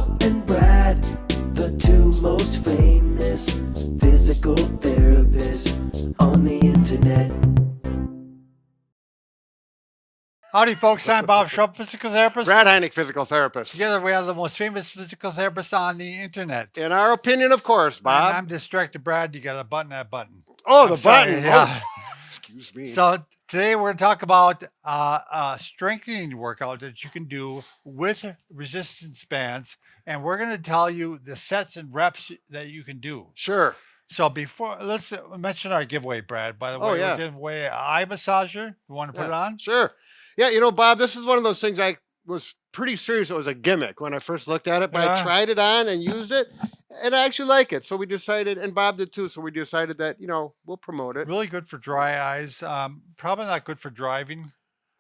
Bob and Brad, the two most famous physical therapists on the internet. Howdy, folks. I'm Bob Schrupp, physical therapist. Brad Heineck, physical therapist. Together, we are the most famous physical therapists on the internet. In our opinion, of course, Bob. And I'm distracted, Brad. You got to button that button. Oh, I'm the sorry, button. Yeah. Oh, excuse me. So today we're going to talk about a strengthening workout that you can do with resistance bands. And we're going to tell you the sets and reps that you can do. Sure. So let's mention our giveaway, Brad. By the way, yeah. we're giving away an eye massager. You want to put it on? Sure. Yeah, you know, Bob, this is one of those things I was pretty serious it was a gimmick when I first looked at it, but I tried it on and used it, and I actually like it. So we decided, and Bob did too, so we decided that, we'll promote it. Really good for dry eyes. Probably not good for driving.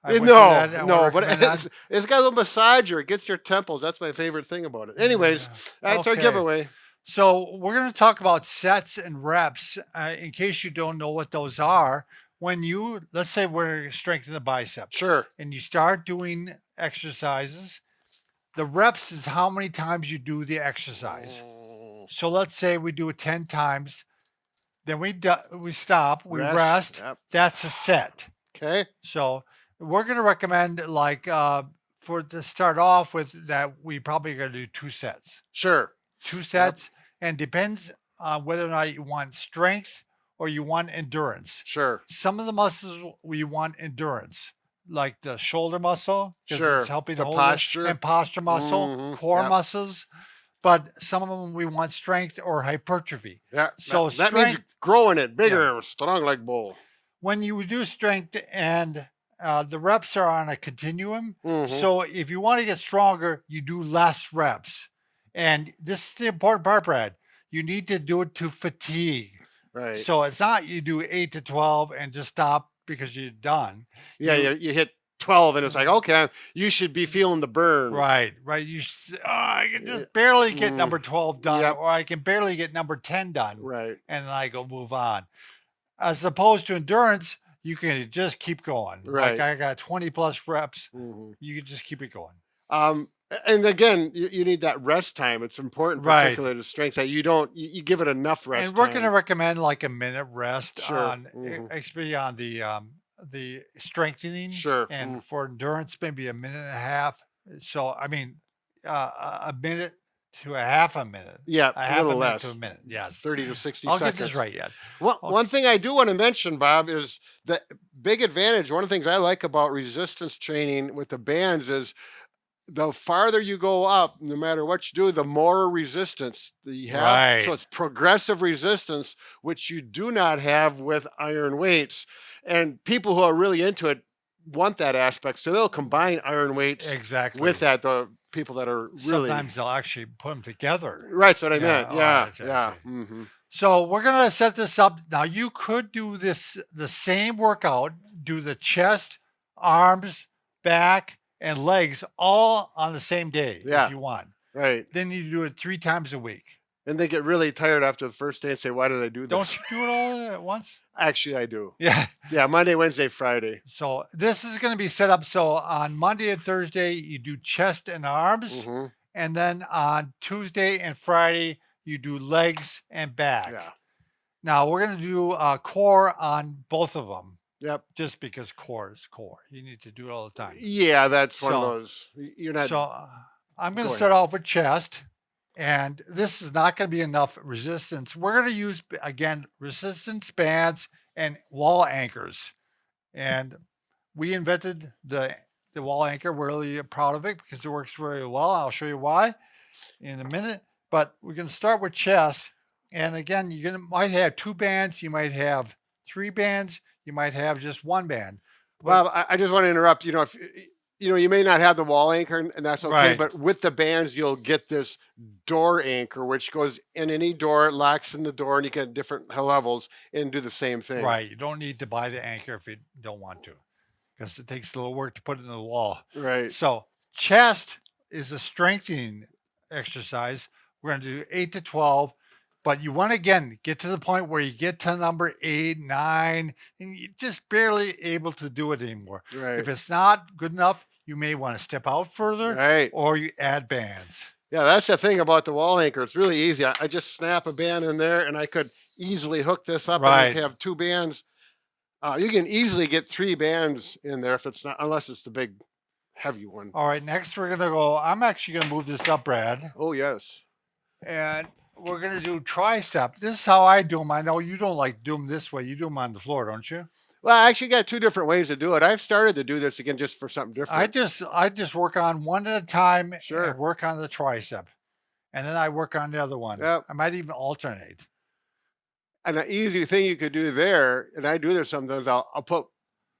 But it's got a little massager. It gets your temples. That's my favorite thing about it. Anyways, that's our giveaway. So we're going to talk about sets and reps in case you don't know what those are. Let's say we're strengthening the bicep. Sure. And you start doing exercises. The reps is how many times you do the exercise. So let's say we do it 10 times. Then we stop, we rest. Yep. That's a set. Okay. So we're going to recommend to start off with that, we probably going to do 2 sets. Sure. 2 sets, and depends on whether or not you want strength or you want endurance. Sure. Some of the muscles we want endurance, like the shoulder muscle, because it's helping the hold posture and posture muscle, core muscles. But some of them we want strength or hypertrophy. Yeah. So that means growing it bigger, strong like bull. When you do strength and the reps are on a continuum. So if you want to get stronger, you do less reps. And this is the important part, Brad. You need to do it to fatigue. Right. So it's not you do 8 to 12 and just stop because you're done. Yeah, you hit 12 and it's like, okay, you should be feeling the burn. Right. I can just barely get number 12 done, or I can barely get number 10 done. Right. And then I go move on. As opposed to endurance, you can just keep going. Right. Like I got 20 plus reps. You can just keep it going. And again, you need that rest time. It's important, particularly to strength, that you give it enough rest. And we're going to recommend like a minute rest especially on the strengthening. Sure. And for endurance, maybe a minute and a half. So, I mean, a minute to a half a minute. Yeah, a half little a minute less. to a minute. Yeah. 30 to 60 I'll seconds. get this right yet. One thing I do want to mention, Bob, is the big advantage. One of the things I like about resistance training with the bands is the farther you go up, no matter what you do, the more resistance that you have. Right. So it's progressive resistance, which you do not have with iron weights. And people who are really into it want that aspect. So they'll combine iron weights with that. The people that are really... Sometimes they'll actually put them together. Right, that's what I meant. Yeah, yeah. So we're going to set this up. Now, you could do the same workout, do the chest, arms, back, and legs all on the same day if you want. Right. Then you do it 3 times a week. And they get really tired after the first day and say, why did I do this? Don't you do it all at once? Actually, I do. Yeah. Yeah, Monday, Wednesday, Friday. So this is going to be set up. So on Monday and Thursday, you do chest and arms. And then on Tuesday and Friday, you do legs and back. Yeah. Now we're going to do core on both of them. Yep. Just because core is core. You need to do it all the time. Yeah, that's one of those. You're not. So I'm going to start off with chest. And this is not going to be enough resistance. We're going to use, again, resistance bands and wall anchors. And we invented the wall anchor. We're really proud of it because it works very well. I'll show you why in a minute. But we're going to start with chest. And again, might have 2 bands. You might have 3 bands. You might have just 1 band. Bob, I just want to interrupt. If you may not have the wall anchor, and that's okay. Right. But with the bands, you'll get this door anchor, which goes in any door, it locks in the door, and you get different levels and do the same thing. Right. You don't need to buy the anchor if you don't want to, because it takes a little work to put it in the wall. Right. So chest is a strengthening exercise. We're going to do 8 to 12. But you want to, again, get to the point where you get to number 8, 9, and you're just barely able to do it anymore. Right. If it's not good enough, you may want to step out further, or you add bands. Yeah, that's the thing about the wall anchor. It's really easy. I just snap a band in there, and I could easily hook this up Right. and have 2 bands. You can easily get 3 bands in there if it's not, unless it's the big, heavy one. All right, next we're gonna go. I'm actually gonna move this up, Brad, Oh yes. and we're gonna do tricep. This is how I do them. I know you don't like do them this way. You do them on the floor, don't you? Well, I actually got 2 different ways to do it. I've started to do this again just for something different. I just work on one at a time Sure. and work on the tricep, and then I work on the other one. Yep. I might even alternate. And an easy thing you could do there, and I do this sometimes, I'll put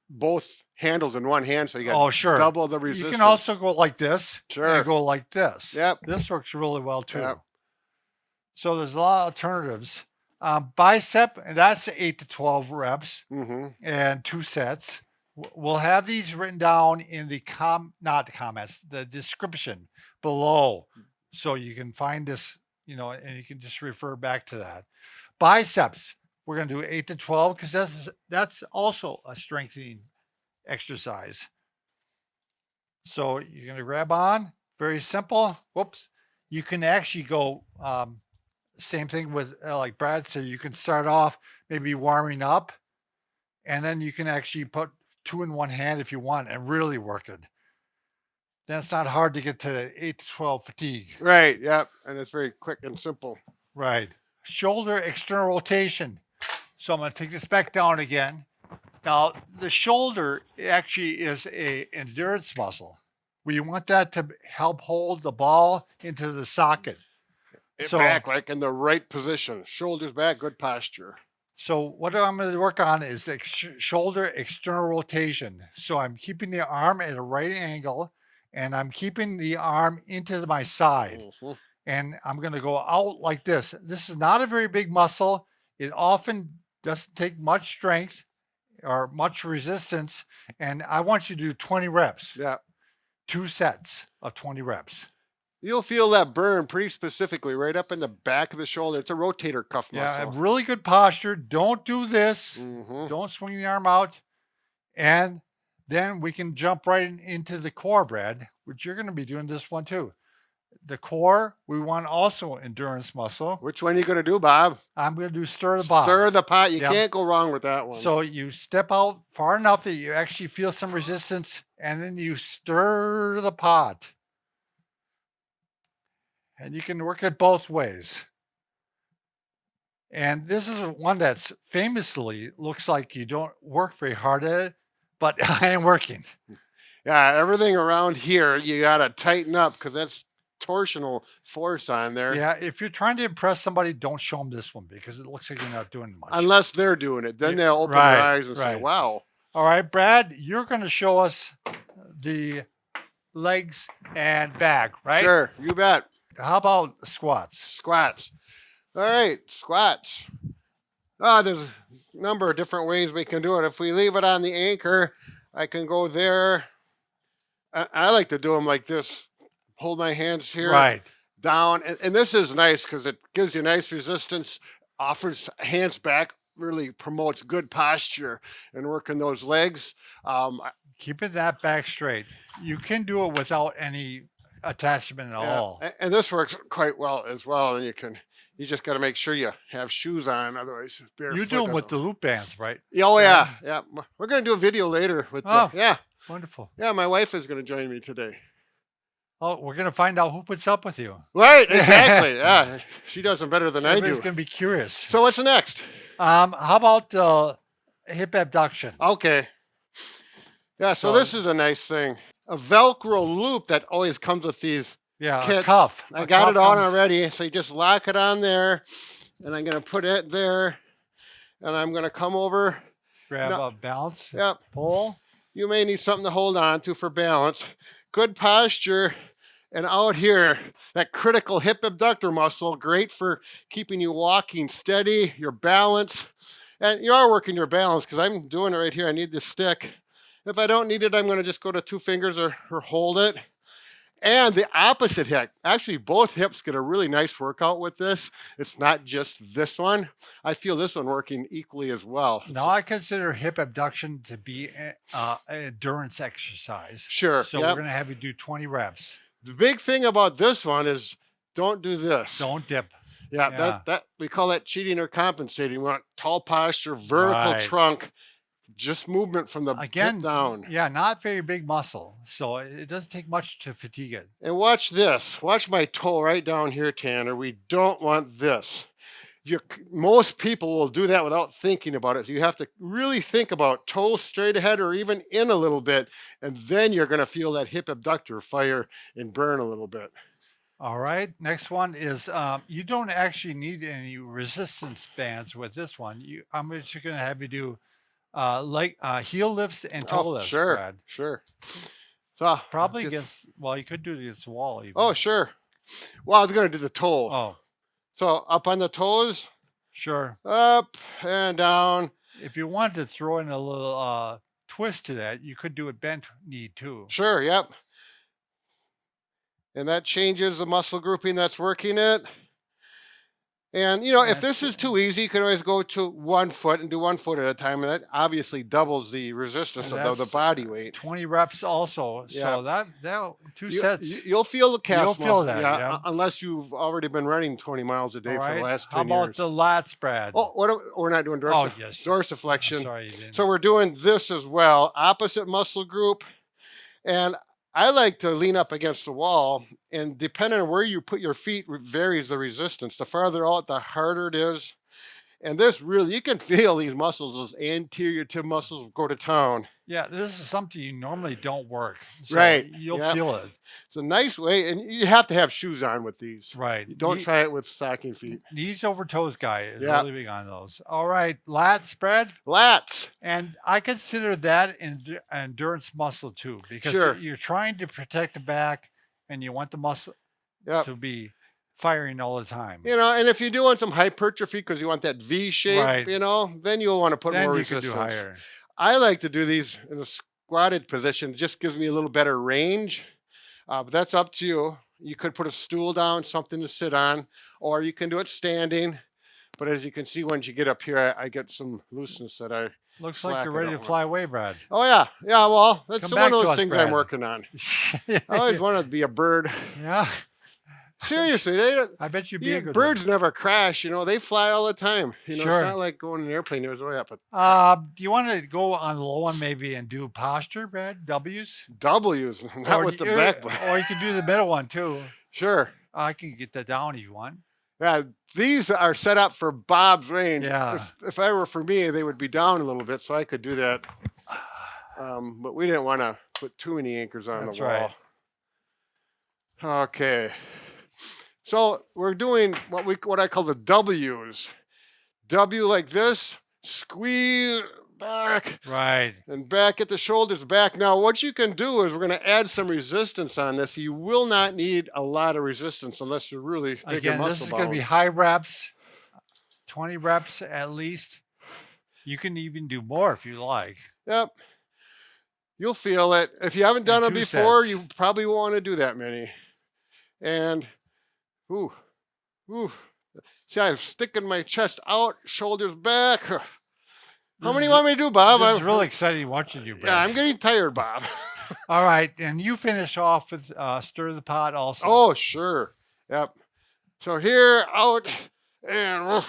both handles in one hand so you got Oh, sure. double the resistance. You can also go like this. Sure. And go like this. Yep. This works really well too. Yep. So there's a lot of alternatives. Bicep, and that's 8 to 12 reps Mm-hmm. and 2 sets. We'll have these written down in the not the comments, the description below, so you can find this, and you can just refer back to that. Biceps, we're going to do 8 to 12 because that's also a strengthening exercise. So you're going to grab on, very simple. Whoops. You can actually go same thing with like Brad said, you can start off maybe warming up, and then you can actually put 2 in one hand if you want and really work it. Then it's not hard to get to 8 to 12 fatigue. Right. Yep. And it's very quick and simple. Right. Shoulder external rotation. So I'm going to take this back down again. Now, the shoulder actually is a endurance muscle. We want that to help hold the ball into the socket. Back like in the right position. Shoulders back, good posture. So what I'm going to work on is shoulder external rotation. So I'm keeping the arm at a right angle, and I'm keeping the arm into my side. Mm-hmm. And I'm going to go out like this. This is not a very big muscle. It often doesn't take much strength or much resistance. And I want you to do 20 reps. Yeah. 2 sets of 20 reps. You'll feel that burn pretty specifically right up in the back of the shoulder. It's a rotator cuff Yeah, muscle. really good posture. Don't do this. Mm-hmm. Don't swing the arm out. And then we can jump right into the core, Brad, which you're going to be doing this one too. The core, we want also endurance muscle. Which one are you going to do, Bob? I'm going to do stir the pot. Stir the pot. You Yep. can't go wrong with that one. So you step out far enough that you actually feel some resistance, and then you stir the pot. And you can work it both ways. And this is one that's famously looks like you don't work very hard at it, but I am working. Yeah, everything around here, you got to tighten up because that's torsional force on there. Yeah, if you're trying to impress somebody, don't show them this one because it looks like you're not doing much. Unless they're doing it. Then Yeah, they'll open right, their eyes and say, right. wow. All right, Brad, you're going to show us the legs and back, right? Sure, you bet. How about squats? Squats. All right, squats. There's a number of different ways we can do it. If we leave it on the anchor, I can go there. I like to do them like this. Hold my hands here, Right. down. And this is nice because it gives you nice resistance, offers hands back, really promotes good posture and working those legs. Keeping that back straight. You can do it without any attachment at all. And this works quite well as well. And you just got to make sure you have shoes on. Otherwise, You do them with the loop bands, right? Oh, yeah. Yeah. We're going to do a video later with yeah. Wonderful. Yeah, my wife is going to join me today. Oh, we're going to find out who puts up with you. Right, exactly. Yeah, she does them better than I Everybody's do. going to be curious. So what's next? How about hip abduction? Okay. Yeah, so this is a nice thing. A Velcro loop that always comes with these Yeah, kits. a cuff. I A got cuff it on comes- already. So you just lock it on there. And I'm going to put it there. And I'm going to come over. Grab No. a balance Yep. pole. You may need something to hold on to for balance. Good posture. And out here, that critical hip abductor muscle, great for keeping you walking steady, your balance. And you are working your balance because I'm doing it right here. I need this stick. If I don't need it, I'm going to just go to 2 fingers or hold it. And the opposite hip. Actually, both hips get a really nice workout with this. It's not just this one. I feel this one working equally as well. Now, I consider hip abduction to be an endurance exercise. Sure. So yep. we're going to have you do 20 reps. The big thing about this one is don't do this. Don't dip. Yeah, Yeah. that we call that cheating or compensating. We want tall posture, vertical Right. trunk, just movement from the Again, hip down. yeah, not very big muscle, so it doesn't take much to fatigue it. And watch this. Watch my toe right down here, Tanner. We don't want this. Most people will do that without thinking about it. So you have to really think about toes straight ahead or even in a little bit, and then you're going to feel that hip abductor fire and burn a little bit. All right, next one is you don't actually need any resistance bands with this one. I'm just going to have you do heel lifts and toe lifts, sure, Brad. sure. So Probably against, well, you could do it against the wall even. Oh, sure. Well, I was going to do the toe. Oh, So up on the toes, sure. up and down. If you wanted to throw in a little twist to that, you could do it bent knee too. Sure, yep. And that changes the muscle grouping that's working it. And, you know, if this is too easy, you can always go to 1 foot and do 1 foot at a time. And that obviously doubles the resistance And of the that's body weight. 20 reps also. Yeah. So that two sets. You'll feel the calf You'll feel muscle, that, yeah. unless you've already been running 20 miles a day All for right. the last How 10 about years. the lats, Brad? Oh, we're not doing Oh, yes. dorsiflexion. I'm sorry, you didn't. So we're doing this as well, opposite muscle group. And I like to lean up against the wall, and depending on where you put your feet varies the resistance. The farther out, the harder it is. And this really, you can feel these muscles, those anterior tib muscles go to town. Yeah, this is something you normally don't work. So Right, You'll yep. feel it. It's a nice way, and you have to have shoes on with these. Right. You don't try it with stocking feet. Knees over toes guy is Yeah. really big on those. All right, lats, Brad. Lats. And I consider that endurance muscle too, because Sure. you're trying to protect the back and you want the muscle Yep. to be firing all the time. You know, and if you're doing some hypertrophy because you want that V shape, Right. you know, then you'll want to put Then more you can resistance. do higher. I like to do these in a squatted position. It just gives me a little better range. But that's up to you. You could put a stool down, something to sit on, or you can do it standing. But as you can see, once you get up here, I get some looseness that I. Looks slack like you're it ready to out. fly away, Brad. Oh yeah, yeah. Well, that's Come one back of to those us, things Brad. I'm working on. I always wanted to be a bird. Yeah, Seriously, they don't. I bet you'd be Yeah, a good birds never crash. You know, they fly all the time. You know, Sure. it's not like going in an airplane. It was way up. But one. Do you want to go on the low one maybe and do posture, Brad? W's? W's, not Or with the you- back. Or you can do the middle one too. Sure. I can get that down if you want. Yeah, these are set up for Bob's range. Yeah. If I were for me, they would be down a little bit, so I could do that. But we didn't want to put too many anchors on That's the wall. right. Okay. So we're doing what I call the W's. W like this, squeeze back, Right. and back at the shoulders back. Now, what you can do is we're going to add some resistance on this. You will not need a lot of resistance unless you're really big and Again, muscle this is going to be bound. high reps, 20 reps at least. You can even do more if you like. Yep. You'll feel it. If you haven't done And it 2 before, sets. you probably won't want to do that many. And, ooh. See, I'm sticking my chest out, shoulders back. How many is- want me to do, Bob? This is really exciting watching you, Yeah, Brad. I'm getting tired, Bob. All right, and you finish off with stir the pot also. Oh, sure. Yep. So here, out, and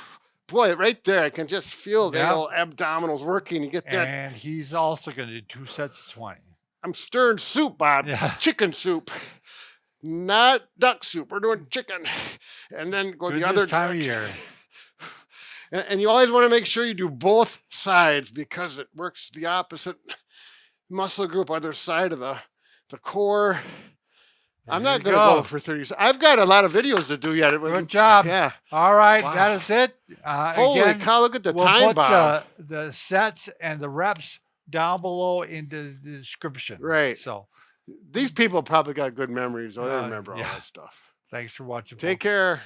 boy, right there, I can just feel the Yep. old abdominals working. You get that. And he's also going to do 2 sets of 20. I'm stirring soup, Bob. Yeah. Chicken soup. Not duck soup. We're doing chicken. And then go Good the other this time of direction. year. And you always want to make sure you do both sides because it works the opposite muscle group, other side of the core. I'm There not you going to go. go for 30 seconds. I've got a lot of videos to do yet. Good job. Yeah. All right, Wow. that is it. Holy Again, cow, look at the we'll time, put Bob. the sets and the reps down below in the description. Right. So These people probably got good memories. They Yeah, remember all yeah. that stuff. thanks for watching. Take folks. care.